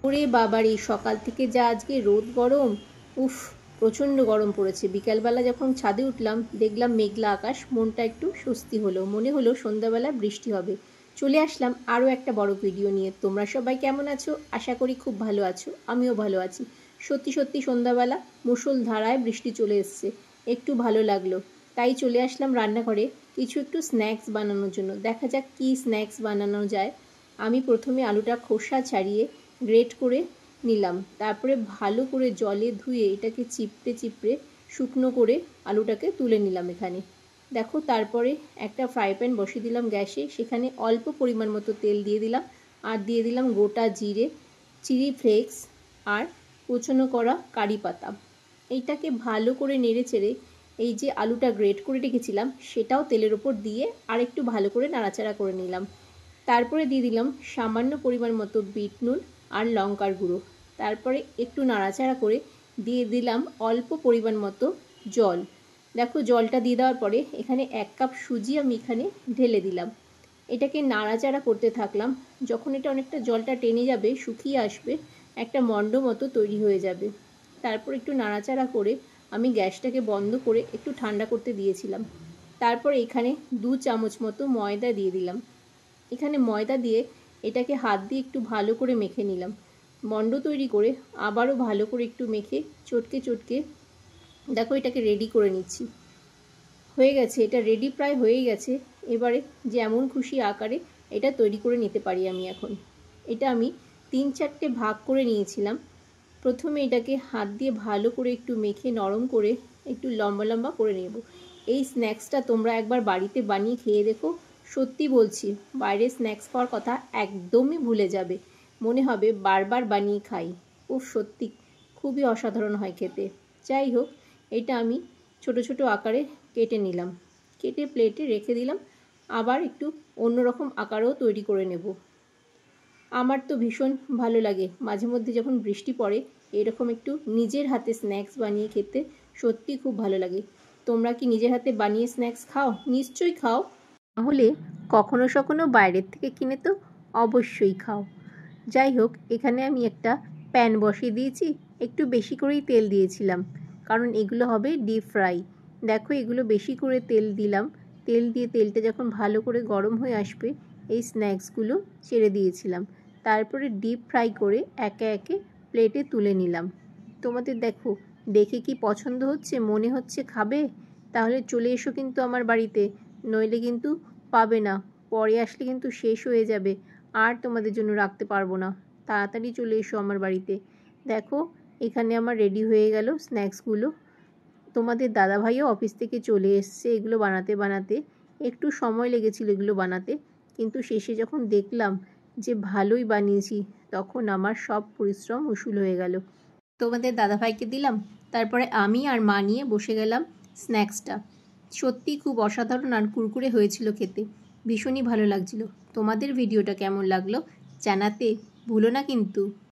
ওরে বাবারে, সকাল থেকে যা আজকে রোদ গরম! উফ, প্রচণ্ড গরম পড়েছে। বিকালবেলা যখন ছাদে উঠলাম দেখলাম মেঘলা আকাশ, মনটা একটু স্বস্তি হলো। মনে হলো সন্ধ্যাবেলা বৃষ্টি হবে। চলে আসলাম আরও একটা বড় ভিডিও নিয়ে। তোমরা সবাই কেমন আছো? আশা করি খুব ভালো আছো। আমিও ভালো আছি। সত্যি সত্যি সন্ধ্যাবেলা মুষলধারায় বৃষ্টি চলে এসছে। একটু ভালো লাগলো। তাই চলে আসলাম রান্নাঘরে কিছু একটু স্ন্যাক্স বানানোর জন্য। দেখা যাক কী স্ন্যাক্স বানানো যায়। আমি প্রথমে আলুটা খোসা ছাড়িয়ে গ্রেট করে নিলাম। তারপরে ভালো করে জলে ধুয়ে এটাকে চিপড়ে চিপড়ে শুকনো করে আলুটাকে তুলে নিলাম এখানে। দেখো, তারপরে একটা ফ্রাই প্যান বসিয়ে দিলাম গ্যাসে। সেখানে অল্প পরিমাণ মতো তেল দিয়ে দিলাম, আর দিয়ে দিলাম গোটা জিরে, চিলি ফ্লেক্স আর কুচনো করা কারি পাতা। এইটাকে ভালো করে নেড়ে চেড়ে এই যে আলুটা গ্রেট করে রেখেছিলাম সেটাও তেলের ওপর দিয়ে আর একটু ভালো করে নাড়াচাড়া করে নিলাম। তারপরে দিয়ে দিলাম সামান্য পরিমাণ মতো বিট নুন আর লঙ্কার গুঁড়ো। তারপরে একটু নাড়াচাড়া করে দিয়ে দিলাম অল্প পরিমাণ মতো জল। দেখো, জলটা দিয়ে দেওয়ার পরে এখানে 1 কাপ সুজি আমি এখানে ঢেলে দিলাম। এটাকে নাড়াচাড়া করতে থাকলাম। যখন এটা অনেকটা জলটা টেনে যাবে, শুকিয়ে আসবে, একটা মণ্ড মতো তৈরি হয়ে যাবে। তারপর একটু নাড়াচাড়া করে আমি গ্যাসটাকে বন্ধ করে একটু ঠান্ডা করতে দিয়েছিলাম। তারপর এখানে 2 চামচ মতো ময়দা দিয়ে দিলাম। এখানে ময়দা দিয়ে এটাকে হাত দিয়ে একটু ভালো করে মেখে নিলাম। মণ্ড তৈরি করে আবারও ভালো করে একটু মেখে চটকে চটকে দেখো এটাকে রেডি করে নিচ্ছি। হয়ে গেছে, এটা রেডি প্রায় হয়েই গেছে। এবারে যেমন খুশি আকারে এটা তৈরি করে নিতে পারি আমি এখন। এটা আমি 3-4টে ভাগ করে নিয়েছিলাম। প্রথমে এটাকে হাত দিয়ে ভালো করে একটু মেখে নরম করে একটু লম্বা লম্বা করে নেব। এই স্ন্যাক্সটা তোমরা একবার বাড়িতে বানিয়ে খেয়ে দেখো। সত্যি বলছি, বাইরে স্ন্যাক্স খাওয়ার কথা একদমই ভুলে যাবে। মনে হবে বারবার বানিয়ে খাই। খুব সত্যি খুবই অসাধারণ হয় খেতে। যাই হোক, এটা আমি ছোট ছোট আকারে কেটে নিলাম। কেটে প্লেটে রেখে দিলাম। আবার একটু অন্যরকম আকারেও তৈরি করে নেব। আমার তো ভীষণ ভালো লাগে মাঝে মধ্যে যখন বৃষ্টি পড়ে এরকম একটু নিজের হাতে স্ন্যাক্স বানিয়ে খেতে। সত্যি খুব ভালো লাগে। তোমরা কি নিজের হাতে বানিয়ে স্ন্যাক্স খাও? নিশ্চয়ই খাও। তাহলে কখনো সখনো বাইরের থেকে কিনে তো অবশ্যই খাও। যাই হোক, এখানে আমি একটা প্যান বসিয়ে দিয়েছি। একটু বেশি করেই তেল দিয়েছিলাম, কারণ এগুলো হবে ডিপ ফ্রাই। দেখো, এগুলো বেশি করে তেল দিলাম। তেল দিয়ে তেলটা যখন ভালো করে গরম হয়ে আসবে এই স্ন্যাক্সগুলো ছেড়ে দিয়েছিলাম। তারপরে ডিপ ফ্রাই করে একে একে প্লেটে তুলে নিলাম। তোমাদের দেখো, দেখে কি পছন্দ হচ্ছে? মনে হচ্ছে খাবে? তাহলে চলে এসো কিন্তু আমার বাড়িতে, নইলে কিন্তু পাবে না। পরে আসলে কিন্তু শেষ হয়ে যাবে, আর তোমাদের জন্য রাখতে পারবো না। তাড়াতাড়ি চলে এসো আমার বাড়িতে। দেখো, এখানে আমার রেডি হয়ে গেল স্ন্যাক্সগুলো। তোমাদের দাদাভাইও অফিস থেকে চলে এসছে। এগুলো বানাতে বানাতে একটু সময় লেগেছিল এগুলো বানাতে, কিন্তু শেষে যখন দেখলাম যে ভালোই বানিয়েছি তখন আমার সব পরিশ্রম উসুল হয়ে গেল। তোমাদের দাদাভাইকে দিলাম, তারপরে আমি আর মা নিয়ে বসে গেলাম স্ন্যাক্সটা। সত্যি খুব অসাধারণ আর কুরকুরে হয়েছিল খেতে। ভীষণই ভালো লাগছিল। তোমাদের ভিডিওটা কেমন লাগলো জানাতে ভুলো না কিন্তু।